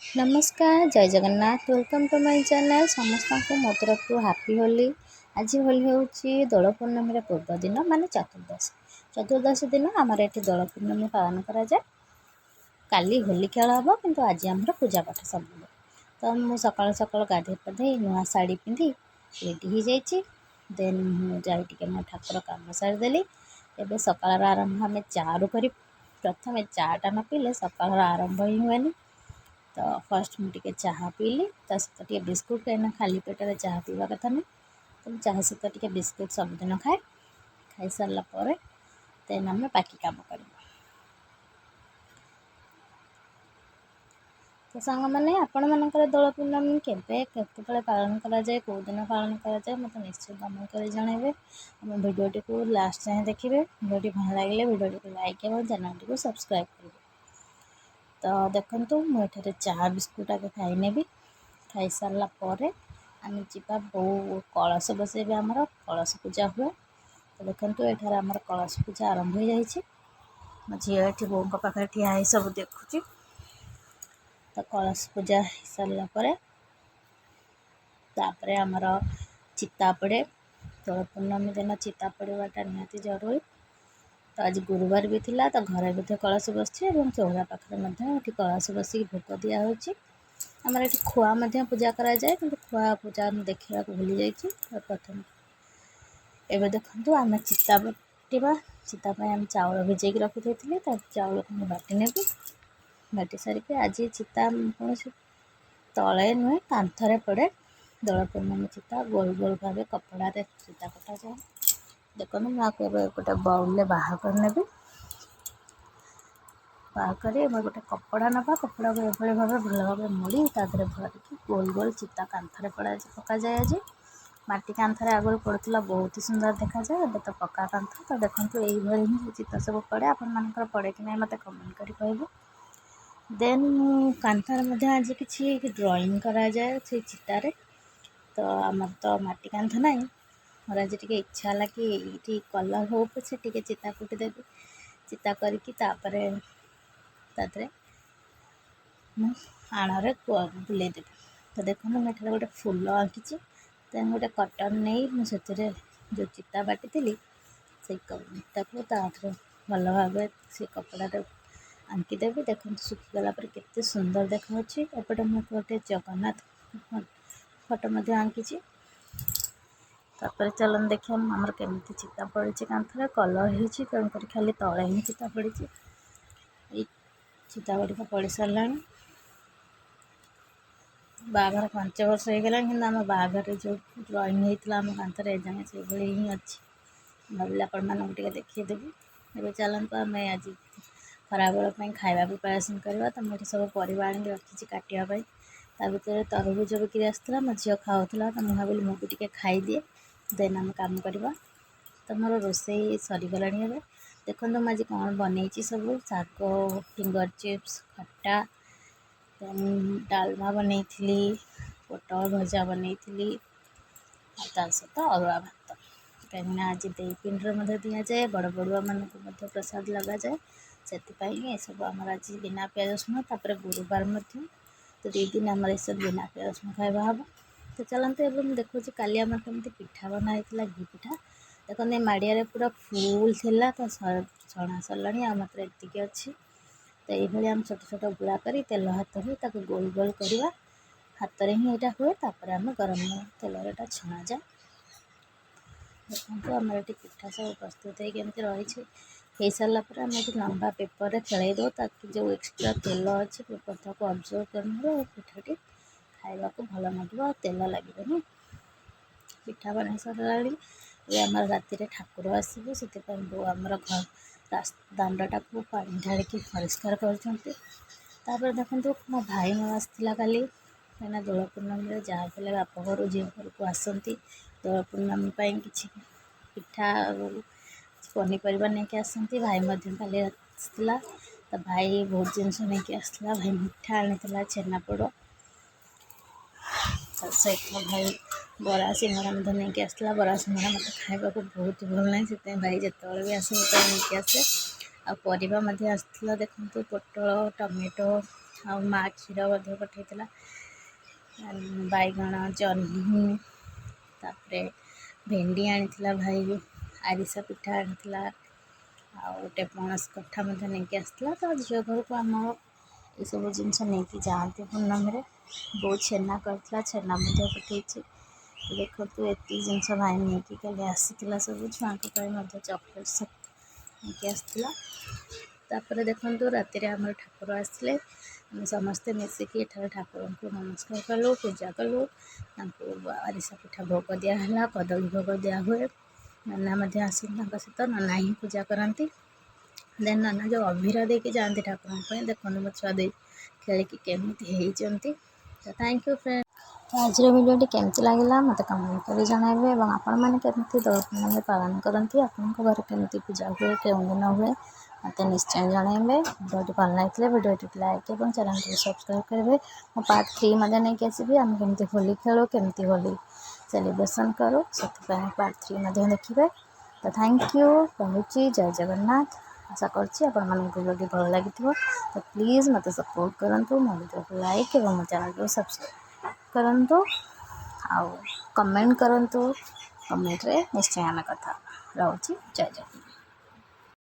नमस्कार जय Jagannath welcome to my channel समस्त को मो तरफ हापी होली। आज होली हूँ दोल पूर्णमी पूर्व दिन माने चतुर्दशी दिन आमर ये दोल पूर्णमी पालन करा जाए। काली होली खेल हम किंतु आज आम पूजा पाठ सब तो मुझे सका सका गाधे पाधे नुआ शाढ़ी पिंधि रेडी हो जाइए। देन मुझे मो ठाकुर कम सारीदेली। एवं सकाल आरंभ आम चारू कर प्रथम चाटा न पीले सकाल आरंभ ही हुए। तो फर्स्ट मुझे चाह पीली सहित बिस्कुट कहीं खाली पेटर चाह पीवा कथा नहीं। तो चाह सहित बिस्कुट सबुदिन खाए। खाई सारापर देन आम बाकी कम कर। तो सांग मैंने आपण मानकर दोल पूर्णमी केतने पालन कराए कौ दिन पालन कराए मत निश्चित कमेंट कर जनइबे। आम भिडियोटी को लास्ट जाए देखिए। भिडियोटी भल लगे भिडियोटी को लाइक और चैनल को सब्सक्राइब करेंगे। तो देखो मुझे चाह बिस्कुट आगे खाई नेबी। खाई सारापर आम जा बो कलश बसे आमर कलश पूजा हुए। तो देखो ये आमर कलश पूजा आरंभ हो जाए। मो झी ये बो पाखे ठिया सब देखुची। तो कलश पूजा हो सारापर तापर आमर चिता पड़े। दोल पूर्णमी दिन चिता पड़ाटा निहाती जरूरी। तो आज गुरुवार भी थिला तो घर भी कलश बसछे और चौरा पाखे कलश बसिक भोग दिया आमर ये खुआ पूजा कराए कि खुआ पूजा देखा भूली जाइए। प्रथम एवं देखो आम चिता बाटिवा चितापाई आम चाउल भिजेक रखी थी चाउल को बाटी नेबी। बाटी सारिक आज चिता कौन तले नुहे कांथरे पड़े। दोल पूर्णमी चिता गोल गोल भाव कपड़ा चिता कटा जाए। देखो मुझे गोटे बाउल बाहर करनेबी। बाहर गोटे कपड़ा नवा कपड़ा को ये भाव भल भाव मोड़ी तादे भरिकी गोल गोल चिता कांथरे पका जाए। आज माटी कांथरे आगुरी पड़ूला बहुत ही सुंदर देखा जाए। अब तो पक्का कांथ तो देखो यही ही चिता सब पड़े आपर पड़े कि ना मत कमेंट कर कहबे। देन कांथर आज किसी ड्राइंग करा जाए से चितारे। तो आमर तो माटी कांथ ना मोर आज टी इच्छा है कि ये कलर हो पछे टी चिता कुटिदेवी चिता करके आणरे बुलेदेवी। तो देखो मुझे गोटे फूल आंकी देन गोटे कटन नहीं मुझे जो चिता बाटी थी से कविता भल भाव से कपड़ा आंकीदेवी। देखो सुखीगला केते सुंदर देखा एपटे मुझे गोटे जगन्नाथ फोटो आंकी। तापर चलन देखिए आमर केमी चिता पड़ी कांथरे कलर हो खाली तले ही चिता पड़ी। चिता गुड़िक पड़ सारा बाघर 5 वर्ष हो गला कि आम बाघर जो ड्रॉइंग होता आम कांथरे जाए से ही अच्छी भाविल आपण देखीदेवी। ए चलते आम आज खराबेल खावा प्रिपेरेसन करवा। तो मुझे सब परिवा आनी रखी काटापी ता भर तरबुज बिक्री आसला मो झील खाऊला। तो मुझे भाविली मुझे खाईदिए देन आम कम करवा। तो मोर रोषे सरीगला। देखो आज कौन बनई सब शाग फिंगर चिप्स खट्टा डालमा बनई पोटल भजा बनई सहित अरुआ भात कहीं आज देई पिंड दि जाए बड़ बड़ुआ मान प्रसाद लगा जाए से सब आम आज बिना प्याज रसुण। तापर गुरुवार तो 2 दिन आम ये सब बिना प्याज रसुण खावा हम। तो चलते एवं देखो काली आम कमी पिठा बनाई घी पिठा। देखो माड़िया पूरा फुल थिला तो छणा सरला आ मात्र एतिक अच्छी। तो ये आम छोट छोट गुड़ा कर तेल हाथ में गोल गोल करवा हाथ में ही यहाँ हुए। तापर आम गरम तेल छणा जाए। देखो आम ये पिठा सब प्रस्तुत होती हो सारापर आम ये लंबा पेपर खेल दो ताकि जो एक्सट्रा तेल अच्छे पेपर तक अब्जर्व कर पिठाटी खावा को भल लगे तेल लगे। पिठा बना सारा आम राति ठाकुर आसबे से बो आमर घर दांडा को पानी ढाड़ी परिष्कार कर। देखो मो भाई मो आसला काली कहीं दोल पूर्णमी जहाँ भी बाप घर झील घर को आसती दोल पूर्णमी कि पिठा पनीपरिया नहीं आसती। भाई काली आसला तो भाई बहुत जिनस नहीं आसला। भाई मिठा आनी छेनापोड़ सहित भाई बरा सिंगड़ा नहीं आसला। बरा सिंगड़ा मत खावा को बहुत भल ना से भाई जिते भी आसे नहीं आसे। आ परिवा आसला देखो पोटल टमेटो ଆଉ ମାଆ କ୍ଷୀର ମଧ୍ୟ ପଠାଇଥିଲା, ବାଇଗଣ, ଜହ୍ନି, ତାପରେ ଭେଣ୍ଡି ଆଣିଥିଲା ଭାଇ, ଆରିସା ପିଠା ଆଣିଥିଲା, ଆଉ ଗୋଟେ ପଣସ କଠା ମଧ୍ୟ ନେଇକି ଆସିଥିଲା। ତ ଝିଅ ଘରକୁ ଆମର ଏସବୁ ଜିନିଷ ନେଇକି ଯାଆନ୍ତି ପୂର୍ଣ୍ଣମୀରେ। ବହୁତ ଛେନା କରିଥିଲା, ଛେନା ମଧ୍ୟ ପଠାଇଛି। ଦେଖନ୍ତୁ ଏତିକି ଜିନିଷ ଭାଇ ନେଇକି କାଲି ଆସିଥିଲା, ସବୁ ଛୁଆଙ୍କ ପାଇଁ ମଧ୍ୟ ଚକୋଲେଟ୍ ସବୁ ନେଇକି ଆସିଥିଲା। ତାପରେ ଦେଖନ୍ତୁ ରାତିରେ ଆମର ଠାକୁର ଆସିଲେ, ଆମେ ସମସ୍ତେ ମିଶିକି ଏଠାରେ ଠାକୁରଙ୍କୁ ନମସ୍କାର କଲୁ, ପୂଜା କଲୁ। ତାଙ୍କୁ ଆରିସା ପିଠା ଭୋଗ ଦିଆହେଲା, କଦଳୀ ଭୋଗ ଦିଆହୁଏ। ନନା ମଧ୍ୟ ଆସନ୍ତି, ତାଙ୍କ ସହିତ ନନା ହିଁ ପୂଜା କରନ୍ତି। ଦେନ୍ ନନା ଯେଉଁ ଅଭିର ଦେଇକି ଯାଆନ୍ତି ଠାକୁରଙ୍କ ପାଇଁ, ଦେଖନ୍ତୁ ମୋ ଛୁଆ ଦେଇ ଖେଳିକି କେମିତି ହେଇଛନ୍ତି। ତ ଥ୍ୟାଙ୍କ ୟୁ ଫ୍ରେଣ୍ଡ। ତ ଆଜିର ଭିଡ଼ିଓଟି କେମିତି ଲାଗିଲା ମୋତେ କମେଣ୍ଟ କରି ଜଣାଇବେ, ଏବଂ ଆପଣମାନେ କେମିତି ଦୋଳ ପୂର୍ଣ୍ଣମୀ ପାଳନ କରନ୍ତି, ଆପଣଙ୍କ ଘରେ କେମିତି ପୂଜା ହୁଏ, କେଉଁ ଦିନ ହୁଏ, ମୋତେ ନିଶ୍ଚୟ ଜଣାଇବେ। ଭିଡ଼ିଓଟି ଭଲ ଲାଗିଥିଲେ ଭିଡ଼ିଓଟିକୁ ଲାଇକ୍ ଏବଂ ଚ୍ୟାନେଲଟିକୁ ସବସ୍କ୍ରାଇବ୍ କରିବେ। ମୁଁ ପାର୍ଟ 3 ମଧ୍ୟ ନେଇକି ଆସିବି, ଆମେ କେମିତି ହୋଲି ଖେଳୁ, କେମିତି ହୋଲି ସେଲିବ୍ରେସନ୍ କରୁ, ସେଥିପାଇଁ ପାର୍ଟ 3 ମଧ୍ୟ ଦେଖିବେ। ତ ଥ୍ୟାଙ୍କ ୟୁ, ରହୁଛି। ଜୟ ଜଗନ୍ନାଥ। ଆଶା କରୁଛି ଆପଣମାନଙ୍କୁ ଭିଡ଼ିଓଟି ଭଲ ଲାଗିଥିବ। ତ ପ୍ଲିଜ୍ ମୋତେ ସପୋର୍ଟ କରନ୍ତୁ, ମୋ ଭିଡ଼ିଓକୁ ଲାଇକ୍ ଏବଂ ମୋ ଚ୍ୟାନେଲକୁ ସବସ୍କ୍ରାଇବ୍ କରନ୍ତୁ, ଆଉ କମେଣ୍ଟ କରନ୍ତୁ। କମେଣ୍ଟରେ ନିଶ୍ଚୟ ଆମେ କଥା ରହୁଛି। ଜୟ ଜଗନ୍ନାଥ।